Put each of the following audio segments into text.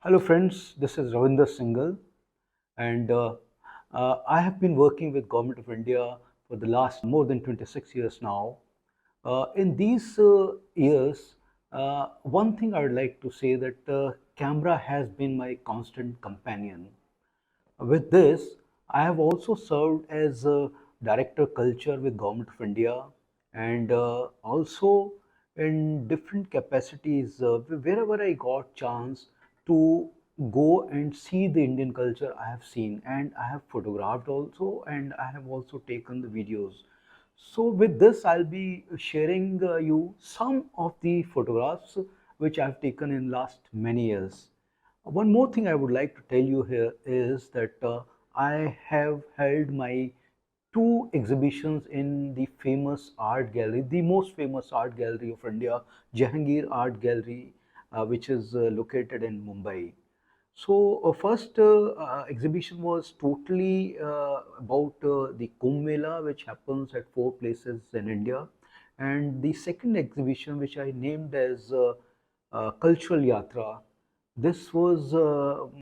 Hello friends, this is Ravinder Singal and I have been working with Government of India for the last more than 26 years now. In these years, one thing I would like to say that camera has been my constant companion. With this, I have also served as Director Culture with Government of India and also in different capacities wherever I got chance to go and see the Indian culture I have seen and I have photographed also and I have also taken the videos. So with this, I'll be sharing you some of the photographs which I've taken in last many years. One more thing I would like to tell you here is that I have held my two exhibitions in the famous art gallery, the most famous art gallery of India, Jahangir Art Gallery, which is located in Mumbai. So, first exhibition was totally about the Kumbh Mela, which happens at four places in India, and the second exhibition, which I named as Cultural Yatra, this was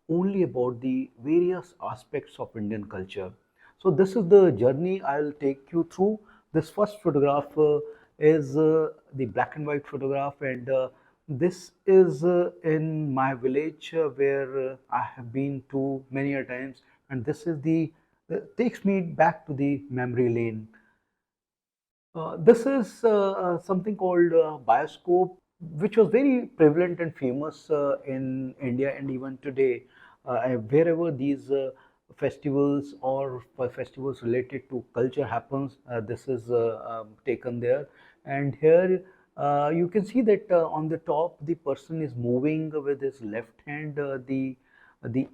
only about the various aspects of Indian culture. So this is the journey I'll take you through. This first photograph is the black and white photograph, and this is in my village where I have been to many a times, and this is the takes me back to the memory lane. This is something called bioscope, which was very prevalent and famous in India and even today. Wherever these festivals or festivals related to culture happens, this is taken there. And here you can see that on the top, the person is moving with his left hand, the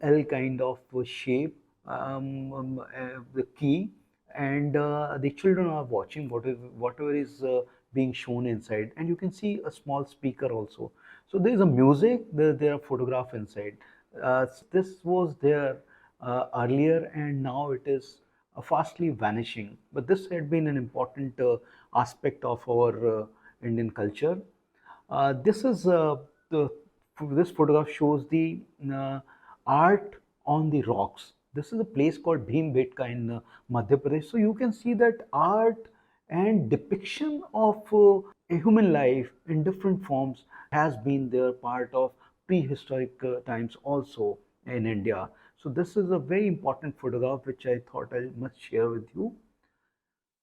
L kind of shape, the key, and the children are watching whatever is being shown inside, and you can see a small speaker also. So there is a music, there are photograph inside. This was there earlier, and now it is fastly vanishing, but this had been an important aspect of our Indian culture. This is the this photograph shows the art on the rocks. This is a place called Bhimbetka in Madhya Pradesh. So you can see that art and depiction of a human life in different forms has been there part of prehistoric times also in India. So this is a very important photograph which I thought I must share with you.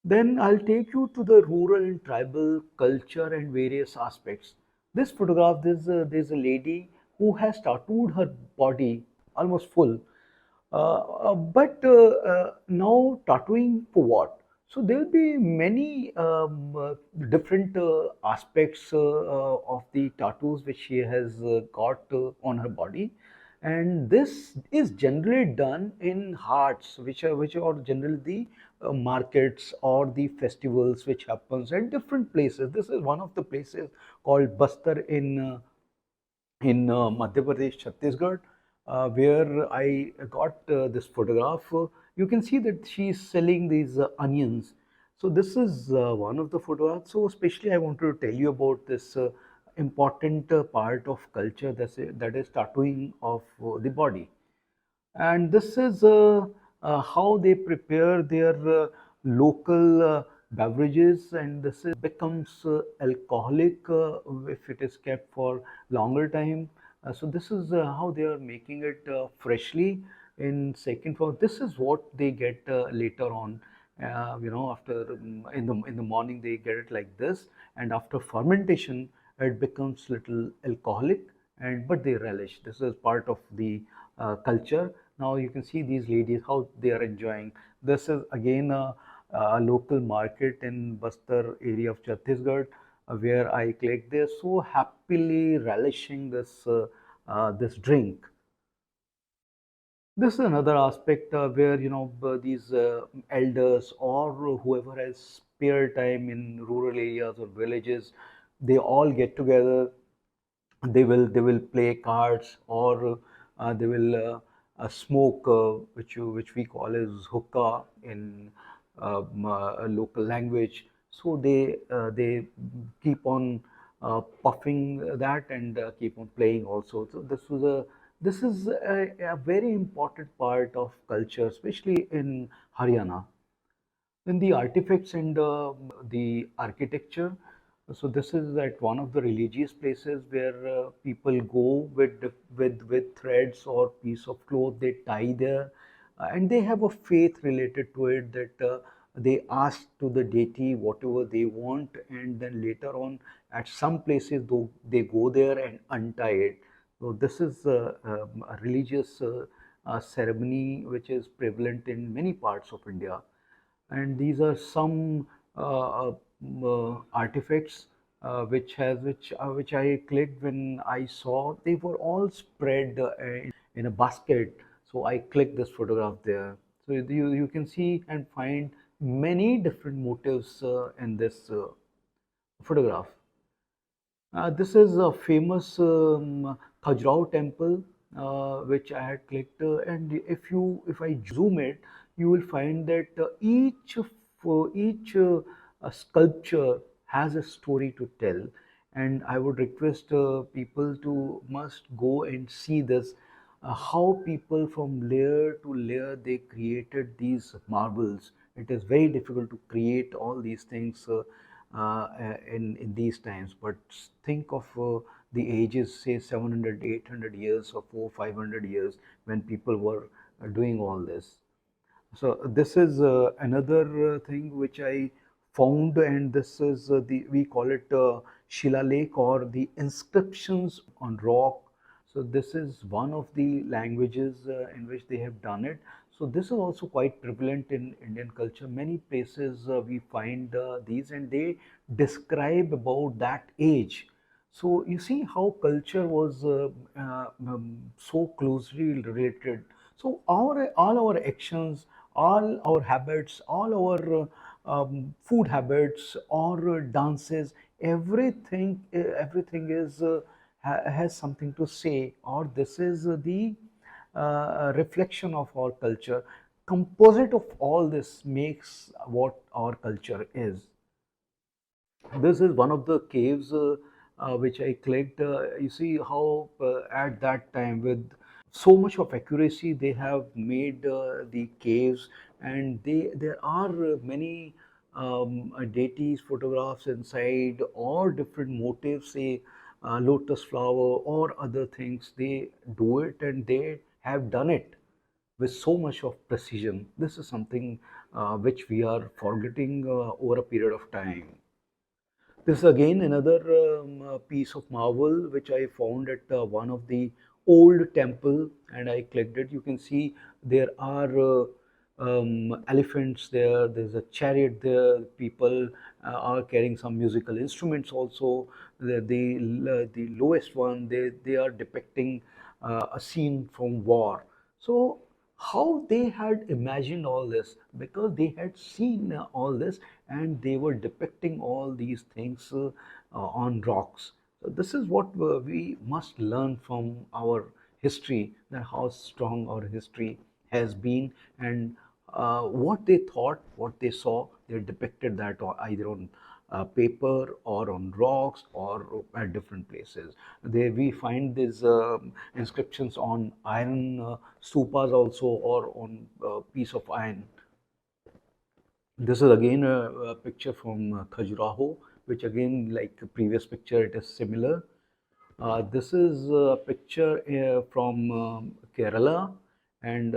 Then I'll take you to the rural and tribal culture and various aspects. This photograph, there's a lady who has tattooed her body almost full. But now tattooing for what? So there will be many different aspects of the tattoos which she has got on her body, and this is generally done in hearts, which are generally the markets or the festivals which happens at different places. This is one of the places called Bastar in Madhya Pradesh, Chhattisgarh, where I got this photograph. You can see that she is selling these onions. So this is one of the photographs. So especially I wanted to tell you about this important part of culture, that is tattooing of the body. And this is how they prepare their local beverages, and this becomes alcoholic if it is kept for longer time. So this is how they are making it freshly in second form. This is what they get later on. After in the morning they get it like this, and after fermentation it becomes little alcoholic, and but they relish. This is part of the culture. Now you can see these ladies how they are enjoying. This is again a local market in Bastar area of Chhattisgarh, where I clicked. They're so happily relishing this drink. This is another aspect where these elders or whoever has spare time in rural areas or villages, they all get together. They will play cards, or they will smoke, which we call as hookah in a local language. So they keep on puffing that, and keep on playing also. So this was a This is a very important part of culture, especially in Haryana. Then the artifacts and the architecture. So this is at one of the religious places where people go with threads or piece of cloth they tie there, and they have a faith related to it that they ask to the deity whatever they want, and then later on at some places though they go there and untie it. So this is a religious ceremony which is prevalent in many parts of India, and these are some artifacts which I clicked when I saw they were all spread in a basket. So I clicked this photograph there. So you can see and find many different motifs in this photograph. This is a famous Khajuraho temple, which I had clicked. And if I zoom it, you will find that each sculpture has a story to tell. And I would request people to must go and see this, how people from layer to layer they created these marbles. It is very difficult to create all these things in these times, but think of the ages, say 700, 800 years or 4, 500 years when people were doing all this. So this is another thing which I found, and this is the we call it Shilalik, or the inscriptions on rock. So this is one of the languages in which they have done it. So this is also quite prevalent in Indian culture. Many places we find these, and they describe about that age. So you see how culture was so closely related. So all our actions, all our habits, all our food habits or dances, everything is has something to say, or this is the reflection of our culture. Composite of all this makes what our culture is. This is one of the caves which I clicked. You see how at that time, with so much of accuracy, they have made the caves, and there are many deities photographs inside, or different motifs, say lotus flower or other things. They do it, and they have done it with so much of precision. This is something which we are forgetting over a period of time. This is again another piece of marvel which I found at one of the old temple, and I clicked it. You can see there are elephants there. There's a chariot there. People are carrying some musical instruments also. The lowest one, they are depicting a scene from war. So how they had imagined all this, because they had seen all this, and they were depicting all these things on rocks. So this is what we must learn from our history, that how strong our history has been, and what they thought, what they saw, they depicted that either on paper or on rocks or at different places. There we find these inscriptions on iron stupas also, or on a piece of iron. This is again a picture from Khajuraho, which again, like the previous picture, it is similar. This is a picture from Kerala, and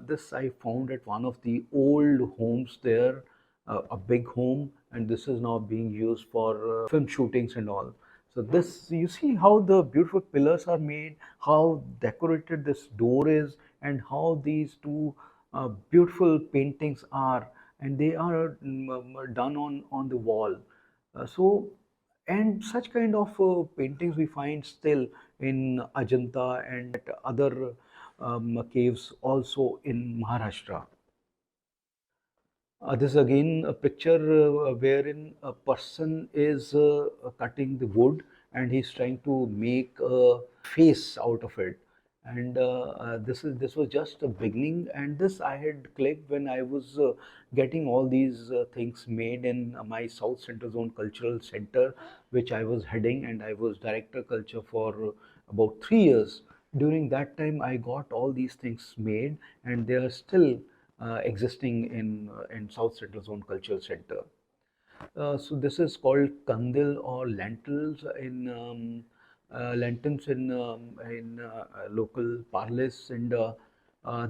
this I found at one of the old homes there, a big home, and this is now being used for film shootings and all. So this, you see how the beautiful pillars are made, how decorated this door is, and how these two beautiful paintings are, and they are done on the wall. So, and such kind of paintings we find still in Ajanta and at other caves also in Maharashtra. This is again a picture wherein a person is cutting the wood, and he's trying to make a face out of it. And this was just a beginning, and this I had clicked when I was getting all these things made in my South Central Zone Cultural Center, which I was heading, and I was director culture for about 3 years. During that time, I got all these things made, and they are still existing in South Central Zone Cultural Center. So this is called kandil or lentils in local parlance, and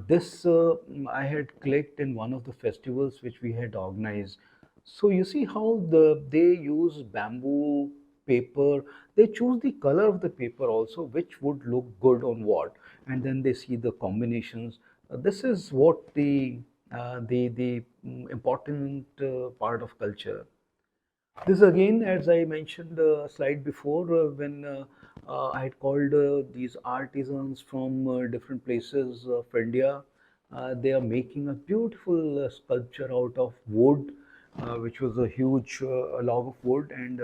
this I had clicked in one of the festivals which we had organized. So you see how they use bamboo paper. They choose the color of the paper also, which would look good on what, and then they see the combinations. This is what the important part of culture. This again, as I mentioned slide before, when I had called these artisans from different places of India, they are making a beautiful sculpture out of wood, which was a huge log of wood, and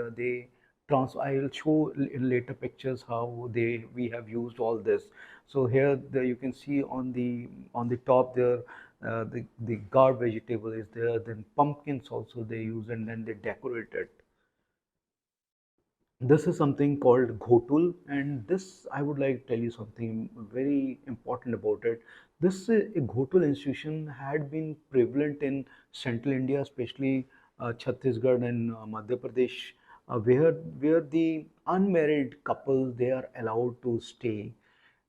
I will show in later pictures how we have used all this. So here you can see on the top there, the gourd vegetable is there. Then pumpkins also they use, and then they decorate it. This is something called Ghotul, and this I would like to tell you something very important about it. This Ghotul institution had been prevalent in central India, especially Chhattisgarh and Madhya Pradesh, where the unmarried couples they are allowed to stay,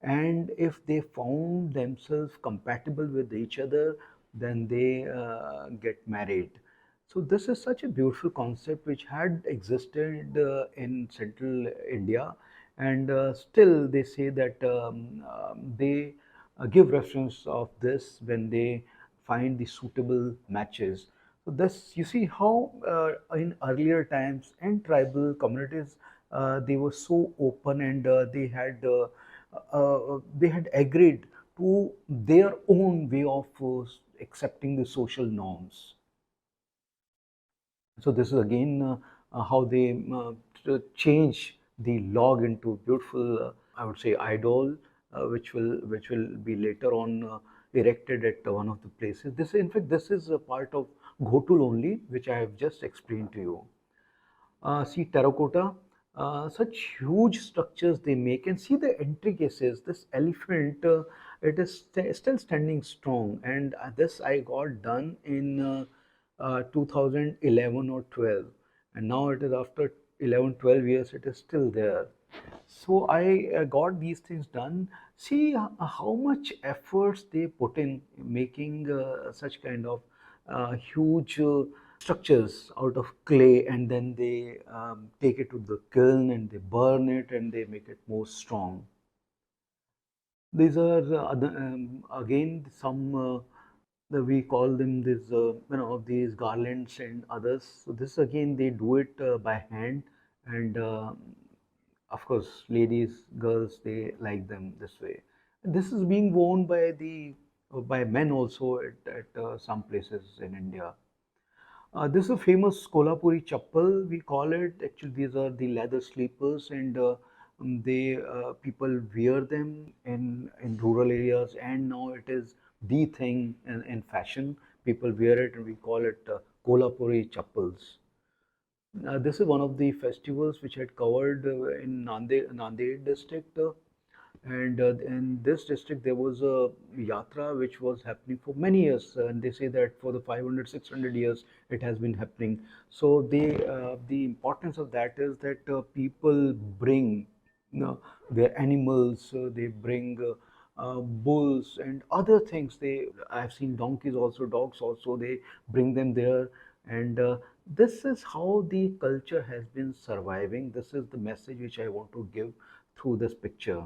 and if they found themselves compatible with each other, then they get married. So this is such a beautiful concept which had existed in central India, and still they say that they give reference of this when they find the suitable matches. So this, you see how in earlier times and tribal communities, they were so open, and they had agreed to their own way of accepting the social norms. So this is again how they change the log into beautiful, I would say, idol, which will be later on erected at one of the places. This, in fact, this is a part of Ghotul only, which I have just explained to you. See terracotta, such huge structures they make, and see the intricacies. This elephant, it is still standing strong, and this I got done in 2011 or 12, and now it is after 11, 12 years, it is still there. So I got these things done. See how much efforts they put in making such kind of huge structures out of clay, and then they take it to the kiln and they burn it and they make it more strong. These are again some we call them this these garlands and others. So this again they do it by hand, and of course ladies, girls, they like them this way. This is being worn by the by men also at some places in India. This is a famous Kolhapuri chappal, we call it. Actually, these are the leather sleepers, and they people wear them in rural areas, and now it is the thing in fashion. People wear it, and we call it Kolhapuri chappals. This is one of the festivals which had covered in Nanded district. And in this district, there was a Yatra which was happening for many years. And they say that for the 500, 600 years, it has been happening. So the importance of that is that people bring their animals, they bring bulls and other things. I've seen donkeys also, dogs also, they bring them there. And this is how the culture has been surviving. This is the message which I want to give through this picture.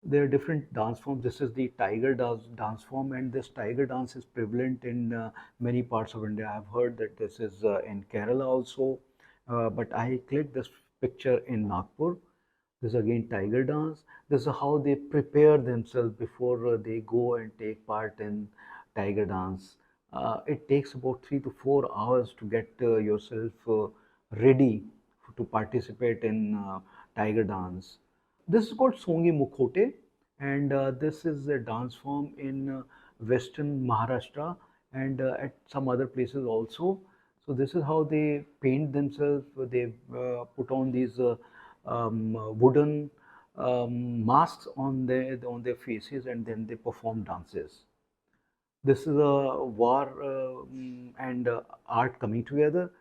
There are different dance forms. This is the tiger dance form, and this tiger dance is prevalent in many parts of India. I've heard that this is in Kerala also, but I clicked this picture in Nagpur. This is again tiger dance. This is how they prepare themselves before they go and take part in tiger dance. It takes about 3 to 4 hours to get yourself ready to participate in tiger dance. This is called Songi Mukhote, and this is a dance form in Western Maharashtra and at some other places also. So this is how they paint themselves. They put on these wooden masks on their faces, and then they perform dances. This is a war and art coming together.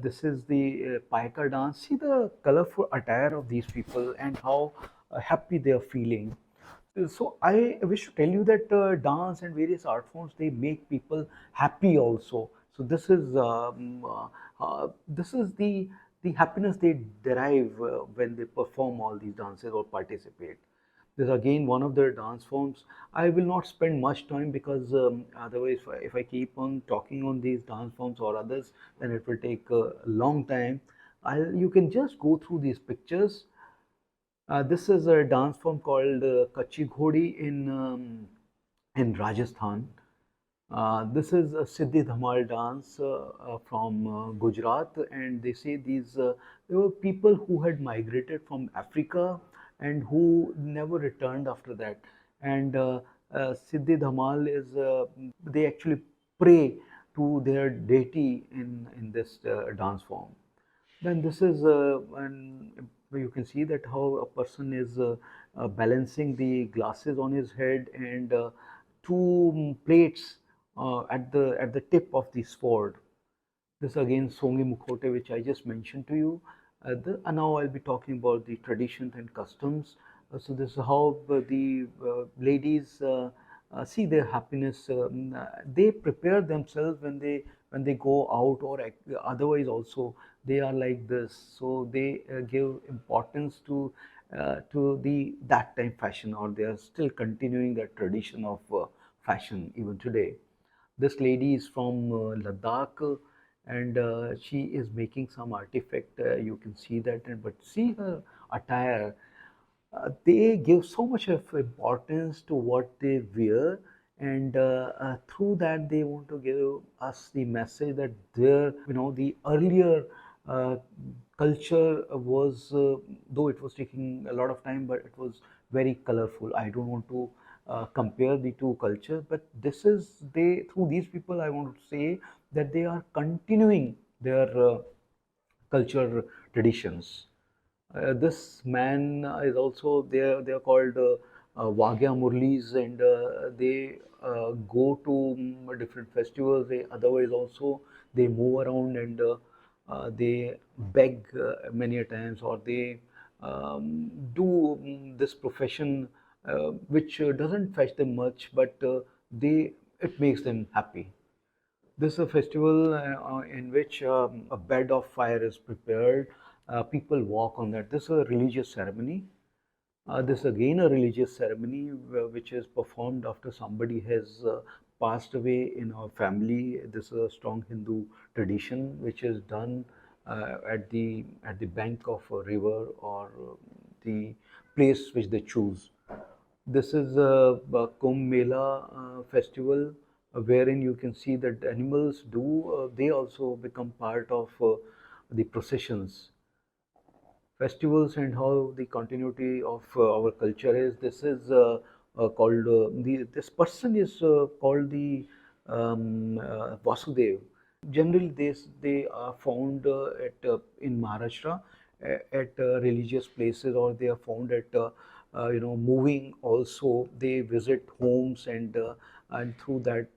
This is the Paika dance. See the colorful attire of these people and how happy they are feeling. So I wish to tell you that dance and various art forms, they make people happy also. So this is the happiness they derive when they perform all these dances or participate. This is again one of their dance forms. I will not spend much time because otherwise, if I keep on talking on these dance forms or others, then it will take a long time. You can just go through these pictures. This is a dance form called Kachi Ghodi in Rajasthan. This is a Siddhi Dhamal dance from Gujarat, and they say there were people who had migrated from Africa and who never returned after that. And Siddhi Dhamal is they actually pray to their deity in this dance form. Then this is and you can see that how a person is balancing the glasses on his head and two plates at the tip of the sword. This again Songi Mukhote, which I just mentioned to you. And now I'll be talking about the traditions and customs. So this is how the ladies see their happiness. They prepare themselves when they go out, or otherwise also they are like this. So they give importance to the that time fashion, or they are still continuing that tradition of fashion even today. This lady is from Ladakh, and she is making some artifact. You can see that, but see her attire. They give so much of importance to what they wear, and through that they want to give us the message that the earlier uh, culture was, though it was taking a lot of time, but it was very colorful. I don't want to compare the two cultures, but this is they through these people I want to say that they are continuing their culture traditions. This man is also there. They are called Wagya Murlis, and they go to different festivals. They otherwise also they move around, and they beg many a times, or they do this profession, which doesn't fetch them much, but they it makes them happy. This is a festival in which a bed of fire is prepared. People walk on that. This is a religious ceremony. This is again a religious ceremony which is performed after somebody has passed away in our family. This is a strong Hindu tradition which is done at the bank of a river, or the place which they choose. This is a Kumbh Mela festival, wherein you can see that animals they also become part of the processions, festivals, and how the continuity of our culture is. This is called this person is called the Vasudev. Generally, they are found at in Maharashtra at religious places, or they are found at moving. Also, they visit homes, and through that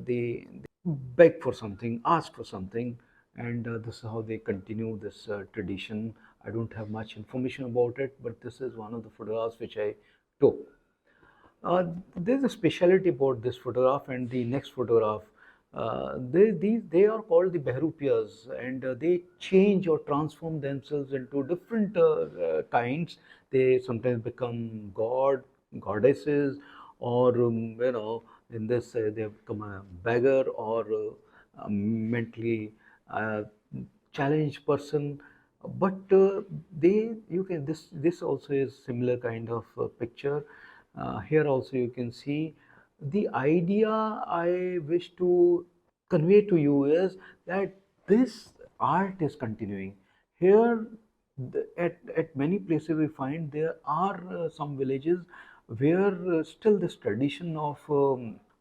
they beg for something, ask for something, and this is how they continue this tradition. I don't have much information about it, but this is one of the photographs which I took. There's a speciality about this photograph and the next photograph. They are called the Behrupias, and they change or transform themselves into different kinds. They sometimes become goddesses, or in this they have become a beggar, or a mentally uh, challenged person. But they you can this also is similar kind of picture. Here also you can see the idea I wish to convey to you is that this art is continuing. Here, at many places we find there are some villages where still this tradition of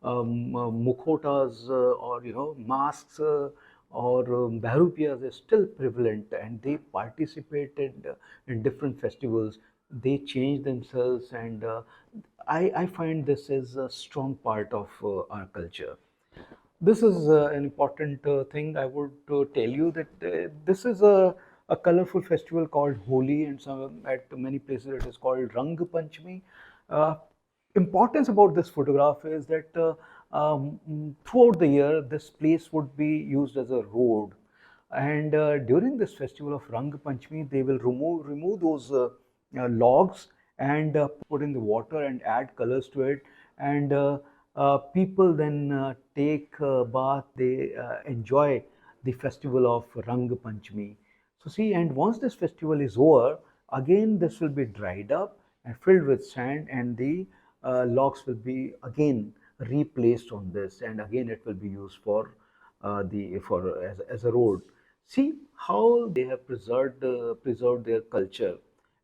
mukhotas, or masks, or Bahrupiyas is still prevalent, and they participated in different festivals. they change themselves, and I find this is a strong part of our culture. This is an important thing I would tell you, that this is a colorful festival called Holi, and some at many places it is called Rang Panchami. Uh, Importance about this photograph is that throughout the year this place would be used as a road, and during this festival of Rang Panchami they will remove those logs and put in the water and add colors to it, and people then take a bath, they enjoy the festival of Rang Panchami. So see, and once this festival is over, again this will be dried up and filled with sand, and the logs will be again replaced on this, and again it will be used for the for as a road. See how they have preserved their culture,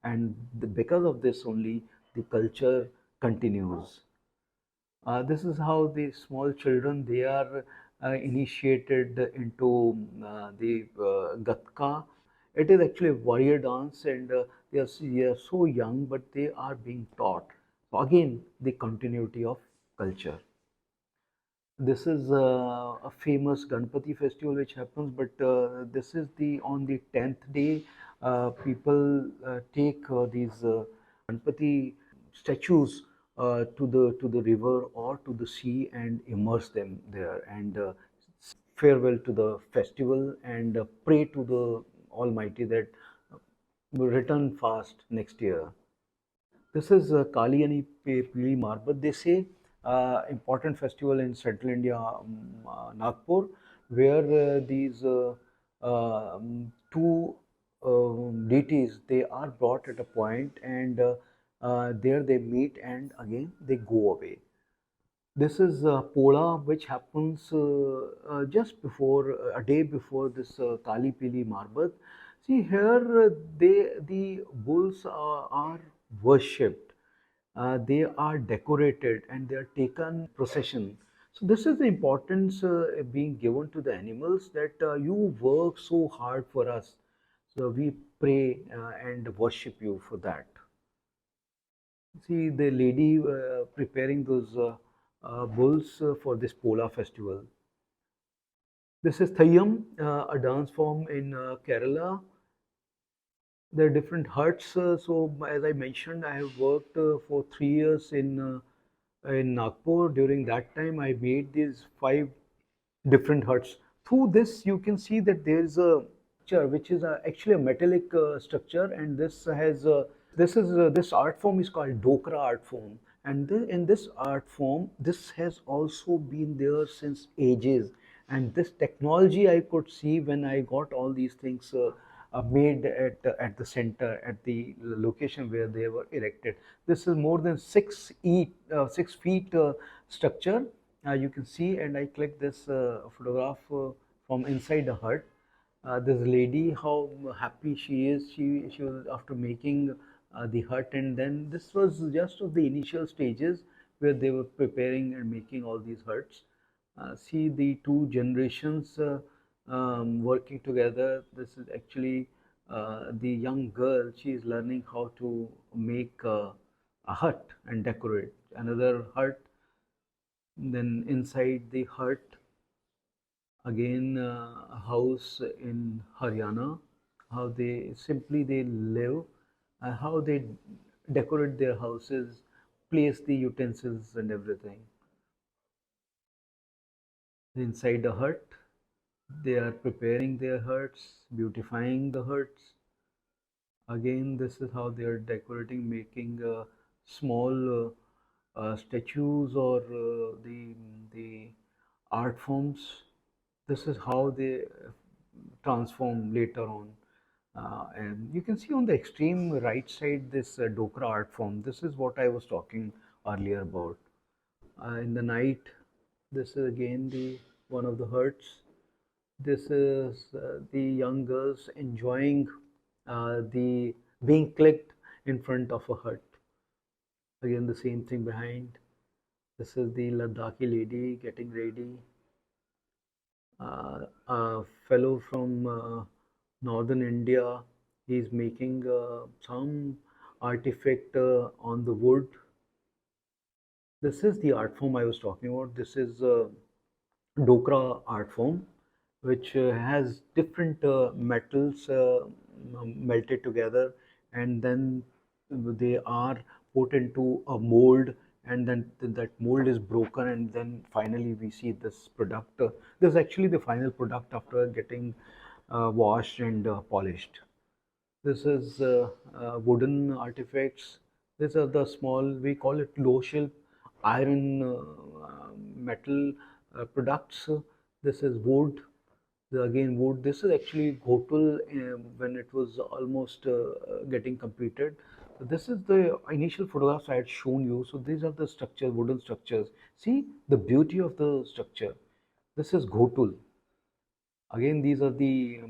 and because of this only the culture continues. This is how the small children, they are initiated into the Gatka. It is actually a warrior dance, and they are so young, but they are being taught. So again, the continuity of culture. This is a famous Ganpati festival which happens, but this is the on the 10th day. People take these Ganpati statues to the river or to the sea and immerse them there, and say farewell to the festival, and pray to the Almighty that will return fast next year. This is Kali and Pili Marbat, they say, important festival in central India, Nagpur, where these two deities, they are brought at a point, and there they meet and again they go away. This is Pola, which happens just before, a day before this Kali Pili Marbat. See here, the bulls are worshipped. They are decorated and they are taken procession. So this is the importance being given to the animals, that you work so hard for us. So we pray and worship you for that. See the lady preparing those bulls for this Pola festival. This is Thayyam, a dance form in Kerala. There are different huts. So as I mentioned, I have worked for 3 years in Nagpur. During that time, I made these five different huts. Through this, you can see that there is a structure which is actually a metallic structure, and this art form is called Dokra art form. And in this art form, this has also been there since ages. And this technology I could see when I got all these things made at the center, at the location where they were erected. This is more than 6 feet structure. You can see, and I clicked this photograph from inside the hut. This lady, how happy she is. She was after making the hut, and then this was just of the initial stages where they were preparing and making all these huts. See the two generations working together. This is actually the young girl. She is learning how to make a hut and decorate another hut. Then inside the hut, again a house in Haryana. How they simply they live, how they decorate their houses, place the utensils and everything inside the hut. They are preparing their huts, beautifying the huts. Again, this is how they are decorating, making small statues or the art forms. This is how they transform later on. And you can see on the extreme right side this Dokra art form. This is what I was talking earlier about. In the night, this is again the one of the huts. This is the young girls enjoying the being clicked in front of a hut. Again, the same thing behind. This is the Ladakhi lady getting ready. A fellow from northern India, he's making some artifact on the wood. This is the art form I was talking about. This is Dokra art form, which has different metals melted together, and then they are put into a mold, and then that mold is broken, and then finally we see this product. This is actually the final product after getting washed and polished. This is wooden artifacts. These are the small, we call it low shelf iron metal products. This is wood. Again, wood. This is actually Ghotul when it was almost getting completed. So this is the initial photographs I had shown you. So these are the structures, wooden structures. See the beauty of the structure. This is Ghotul. Again, these are the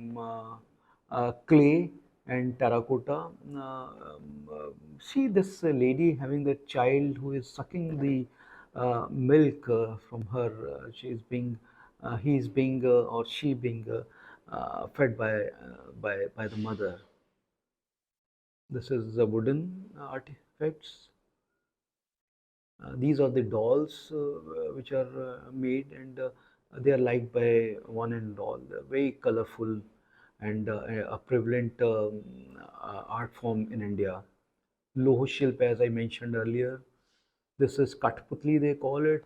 clay and terracotta. See this lady having the child who is sucking the milk from her. She is being, he is being, or she being fed by the mother. This is the wooden artifacts. These are the dolls which are made, and they are liked by one and all. They're very colorful and a prevalent art form in India. Loho Shilp, as I mentioned earlier. This is Kathputli, they call it.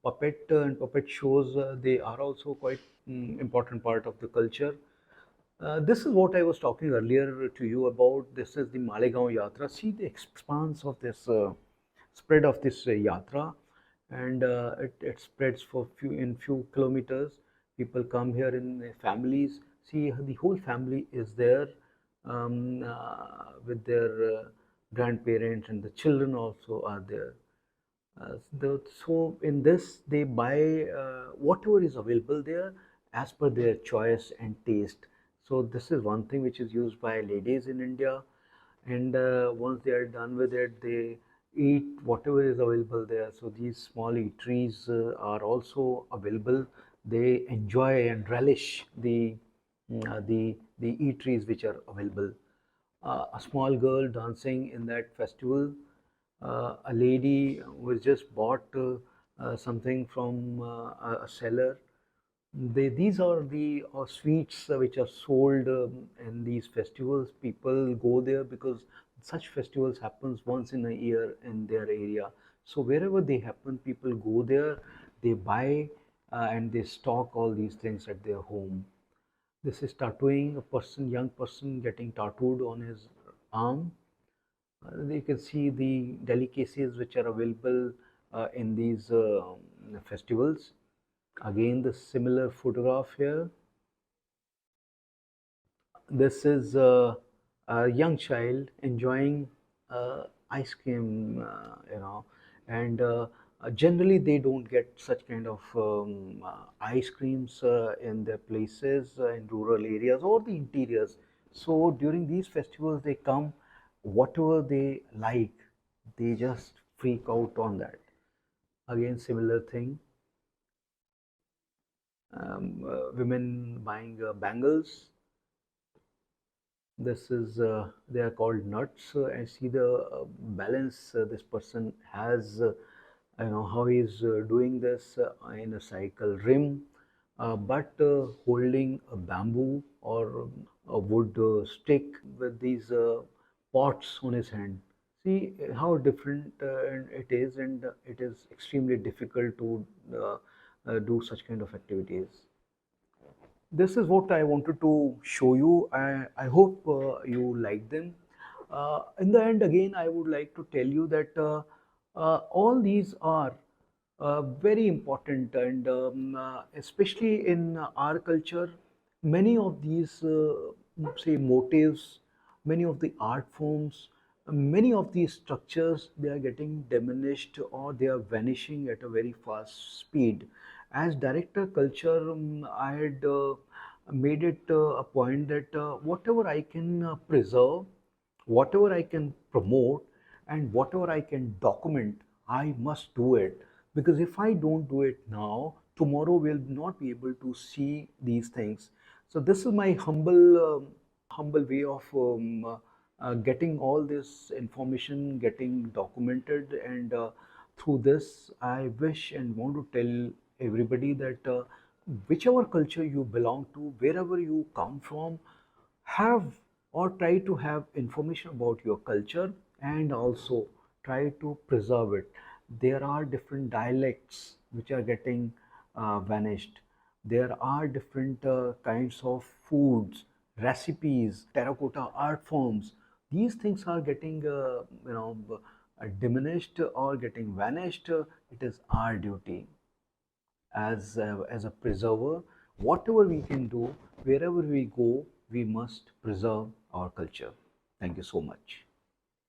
Puppet and puppet shows, they are also quite important part of the culture. This is what I was talking earlier to you about. This is the Malegaon Yatra. See the expanse of this spread of this Yatra, and it spreads for few kilometers. People come here in families. See, the whole family is there with their grandparents, and the children also are there. So in this, they buy whatever is available there as per their choice and taste. So this is one thing which is used by ladies in India, and once they are done with it, they eat whatever is available there. So these small eateries are also available. They enjoy and relish the eateries which are available. A small girl dancing in that festival, a lady who has just bought something from a seller. These are the sweets which are sold in these festivals. People go there because such festivals happens once in a year in their area. So wherever they happen, people go there, they buy and they stock all these things at their home. This is tattooing, a person, young person getting tattooed on his arm. You can see the delicacies which are available in these festivals. Again, the similar photograph here. This is a young child enjoying ice cream, and generally they don't get such kind of ice creams in their places in rural areas or the interiors. So during these festivals, they come, whatever they like, they just freak out on that. Again, similar thing. Women buying bangles. This is they are called nuts. And see the balance this person has. How he is doing this in a cycle rim, but holding a bamboo or a wood stick with these pots on his hand. See how different it is, and it is extremely difficult to do such kind of activities. This is what I wanted to show you. I hope you like them. In the end, again, I would like to tell you that all these are very important, and especially in our culture, many of these, say, motives, many of the art forms, many of these structures, they are getting diminished or they are vanishing at a very fast speed. As director culture, I had made it a point that whatever I can preserve, whatever I can promote, and whatever I can document, I must do it. Because if I don't do it now, tomorrow we'll not be able to see these things. So this is my humble way of getting all this information getting documented, and through this I wish and want to tell everybody that whichever culture you belong to, wherever you come from, have or try to have information about your culture, and also try to preserve it. There are different dialects which are getting vanished. There are different kinds of foods, recipes, terracotta art forms. These things are getting diminished or getting vanished. It is our duty as a preserver, whatever we can do, wherever we go, we must preserve our culture. Thank you so much.